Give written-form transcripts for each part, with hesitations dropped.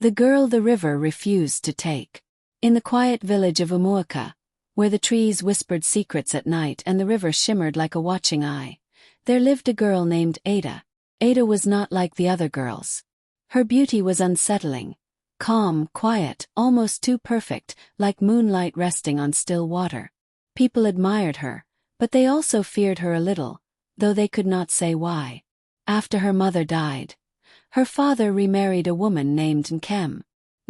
The girl the river refused to take. In the quiet village of Umuoka, where the trees whispered secrets at night and the river shimmered like a watching eye, there lived a girl named Ada. Ada was not like the other girls. Her beauty was unsettling, calm, quiet, almost too perfect, like moonlight resting on still water. People admired her, but they also feared her a little, though they could not say why. After her mother died, her father remarried a woman named Nkem.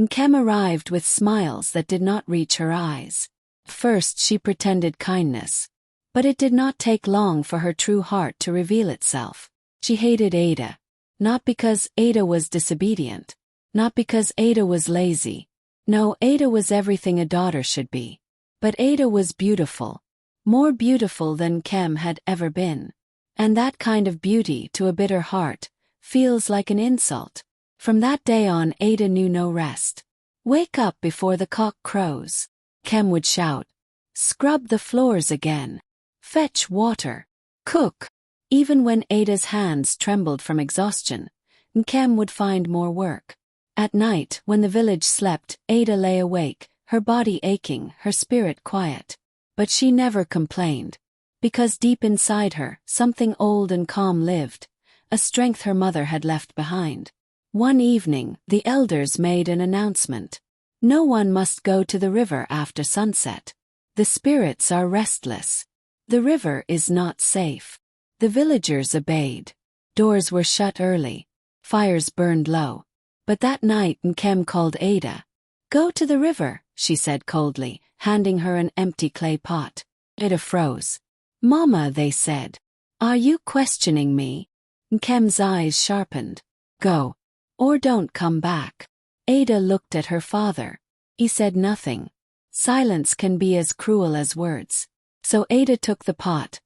Nkem arrived with smiles that did not reach her eyes. First she pretended kindness, but it did not take long for her true heart to reveal itself. She hated Ada, not because Ada was disobedient, not because Ada was lazy. No, Ada was everything a daughter should be. But Ada was beautiful, more beautiful than Nkem had ever been. And that kind of beauty to a bitter heart feels like an insult. From that day on, Ada knew no rest. Wake up before the cock crows, Nkem would shout. Scrub the floors again. Fetch water. Cook. Even when Ada's hands trembled from exhaustion, Nkem would find more work. At night, when the village slept, Ada lay awake, her body aching, her spirit quiet. But she never complained. Because deep inside her, something old and calm lived, a strength her mother had left behind. One evening, the elders made an announcement. No one must go to the river after sunset. The spirits are restless. The river is not safe. The villagers obeyed. Doors were shut early. Fires burned low. But that night Nkem called Ada. Go to the river, she said coldly, handing her an empty clay pot. Ada froze. Mama, they said. Are you questioning me? Nkem's eyes sharpened. Go. Or don't come back. Ada looked at her father. He said nothing. Silence can be as cruel as words. So Ada took the pot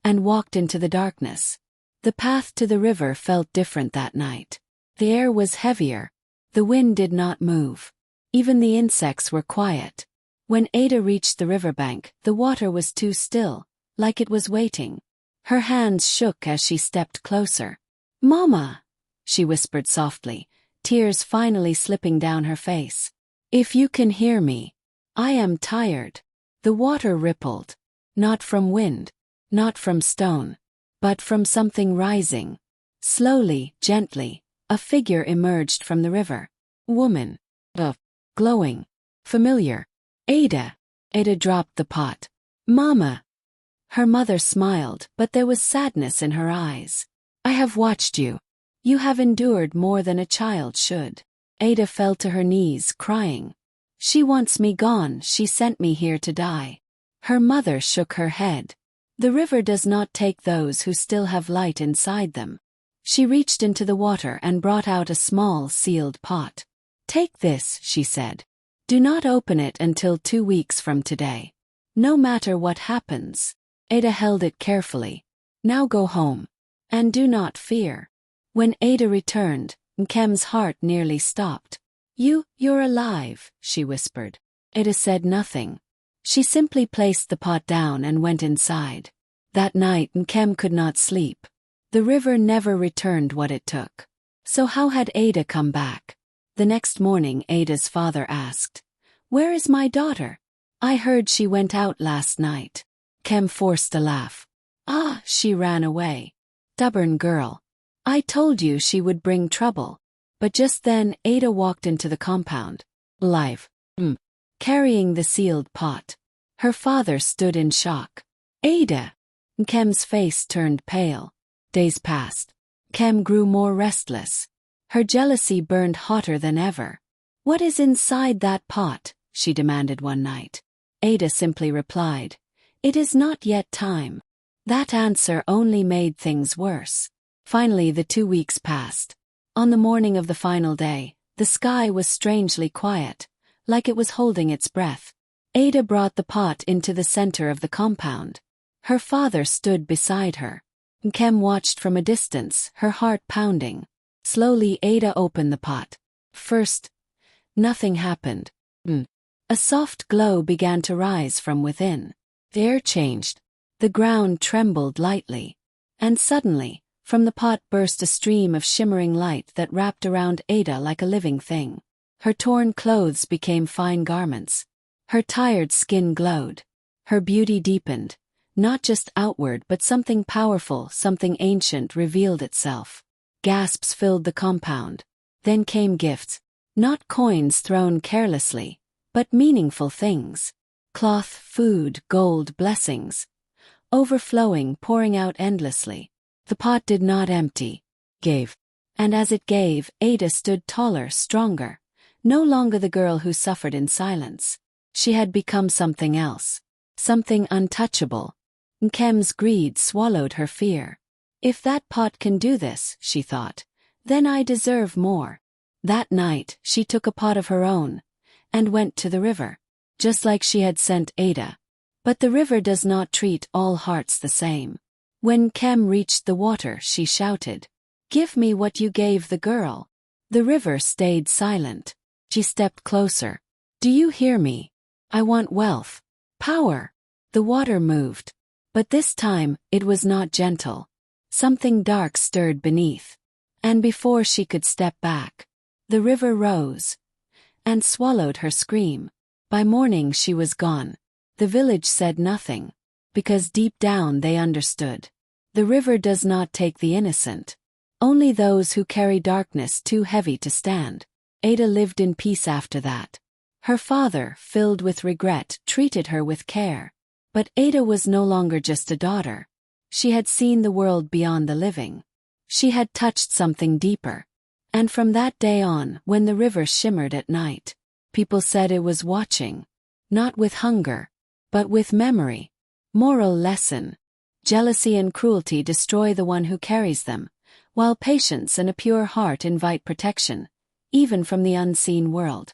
and walked into the darkness. The path to the river felt different that night. The air was heavier. The wind did not move. Even the insects were quiet. When Ada reached the riverbank, the water was too still, like it was waiting. Her hands shook as she stepped closer. Mama, she whispered softly, tears finally slipping down her face. If you can hear me, I am tired. The water rippled. Not from wind, not from stone, but from something rising. Slowly, gently, a figure emerged from the river. Woman. Glowing. Familiar. Ada. Ada dropped the pot. Mama. Her mother smiled, but there was sadness in her eyes. I have watched you. You have endured more than a child should. Ada fell to her knees, crying. She wants me gone, she sent me here to die. Her mother shook her head. The river does not take those who still have light inside them. She reached into the water and brought out a small, sealed pot. Take this, she said. Do not open it until 2 weeks from today. No matter what happens. Ada held it carefully. Now go home. And do not fear. When Ada returned, Nkem's heart nearly stopped. You're alive, she whispered. Ada said nothing. She simply placed the pot down and went inside. That night Nkem could not sleep. The river never returned what it took. So how had Ada come back? The next morning Ada's father asked, Where is my daughter? I heard she went out last night. Nkem forced a laugh. Ah, she ran away. Stubborn girl. I told you she would bring trouble. But just then Ada walked into the compound. Alive. Carrying the sealed pot. Her father stood in shock. Ada. Nkem's face turned pale. Days passed. Nkem grew more restless. Her jealousy burned hotter than ever. What is inside that pot? She demanded one night. Ada simply replied, It is not yet time. That answer only made things worse. Finally, the 2 weeks passed. On the morning of the final day, the sky was strangely quiet, like it was holding its breath. Ada brought the pot into the center of the compound. Her father stood beside her. Nkem watched from a distance, her heart pounding. Slowly Ada opened the pot. First, nothing happened. A soft glow began to rise from within. The air changed. The ground trembled lightly. And suddenly, from the pot burst a stream of shimmering light that wrapped around Ada like a living thing. Her torn clothes became fine garments. Her tired skin glowed. Her beauty deepened. Not just outward but something powerful, something ancient revealed itself. Gasps filled the compound. Then came gifts. Not coins thrown carelessly, but meaningful things. Cloth, food, gold, blessings. Overflowing, pouring out endlessly. The pot did not empty. Gave. And as it gave, Ada stood taller, stronger. No longer the girl who suffered in silence. She had become something else. Something untouchable. Nkem's greed swallowed her fear. If that pot can do this, she thought, then I deserve more. That night, she took a pot of her own, and went to the river, just like she had sent Ada. But the river does not treat all hearts the same. When Nkem reached the water, she shouted, "Give me what you gave the girl." The river stayed silent. She stepped closer. "Do you hear me? I want wealth. Power." The water moved. But this time, it was not gentle. Something dark stirred beneath. And before she could step back, the river rose and swallowed her scream. By morning she was gone. The village said nothing, because deep down they understood. The river does not take the innocent. Only those who carry darkness too heavy to stand. Ada lived in peace after that. Her father, filled with regret, treated her with care. But Ada was no longer just a daughter. She had seen the world beyond the living. She had touched something deeper. And from that day on, when the river shimmered at night, people said it was watching. Not with hunger, but with memory. Moral lesson. Jealousy and cruelty destroy the one who carries them, while patience and a pure heart invite protection, even from the unseen world.